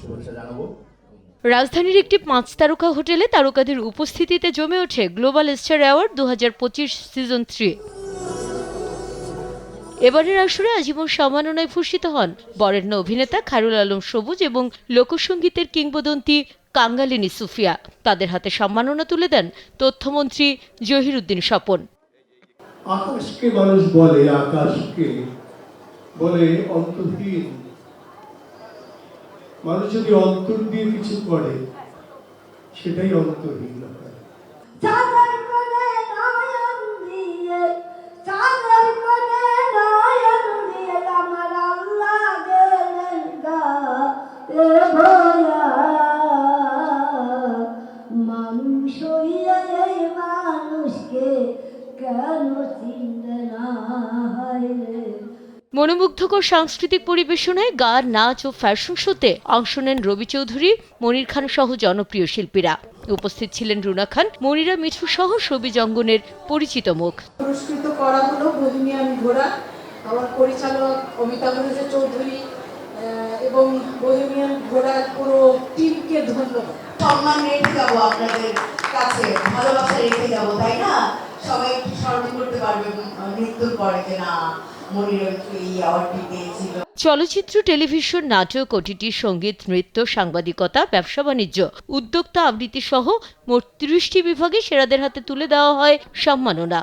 শুভেচ্ছা জানাবো। রাজধানীর একটি 5 তারকা হোটেলে তারকাদের উপস্থিতিতে জমে ওঠে গ্লোবাল স্টার অ্যাওয়ার্ড 2025 সিজন 3। এবারের আসরে আজীবন সম্মাননায় ভূষিত হন বরেণ্য অভিনেতা খায়রুল আলম সবুজ এবং লোকসঙ্গীতের কিংবদন্তি কাঙ্গালিনী সুফিয়া। তাদের হাতে সম্মাননা তুলে দেন তথ্যমন্ত্রী জহিরুদ্দিন স্বপন। আকাশকে মানুষ বলে, আকাশকে বলে অন্তহীন। মানুষ যদি অন্তর দিয়ে কিছু করে সেটাই অন্তহীন হয়। মনোমুগ্ধকর সাংস্কৃতিক পরিবেশনায় গান, নাচ ও ফ্যাশন শোতে অংশ নেন রবি চৌধুরী, মনির খান সহ জনপ্রিয় শিল্পীরা। উপস্থিত ছিলেন রুনা খান, মনিরা মিঠু সহ ছবি জঙ্গনের পরিচিত মুখ। পুরস্কৃত করা হলো বোহেমিয়ান ঘোড়া। আমার পরিচালক অমিতাভ চৌধুরী এবং বোহেমিয়ান ঘোড়ার পুরো টিমকে ধন্যবাদ। সম্মান রেখে যাবো আপনাদের কাছে, ভালোবাসা রেখে যাবো, তাই না? সবাই স্মরণ করতে পারবে মৃত্যুর পরে যে না, মনির এই অ্যাওয়ার্ডটি পেয়েছিল। চলচ্চিত্র, টেলিভিশন, নাটক, ওটিটি, সঙ্গীত, নৃত্য, সাংবাদিকতা, ব্যবসা বাণিজ্য, উদ্যোক্তা আবৃত্তি সহ মোট 30টি বিভাগে সেরাদের হাতে তুলে দেওয়া হয় সম্মাননা।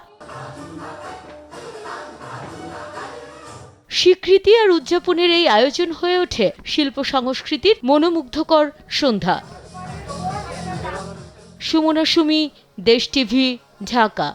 স্বীকৃতি আর উদযাপনের এই আয়োজন হয়ে ওঠে শিল্প সংস্কৃতির মনোমুগ্ধকর সন্ধ্যা। সুমনা সুমি, দেশ টিভি, ঢাকা।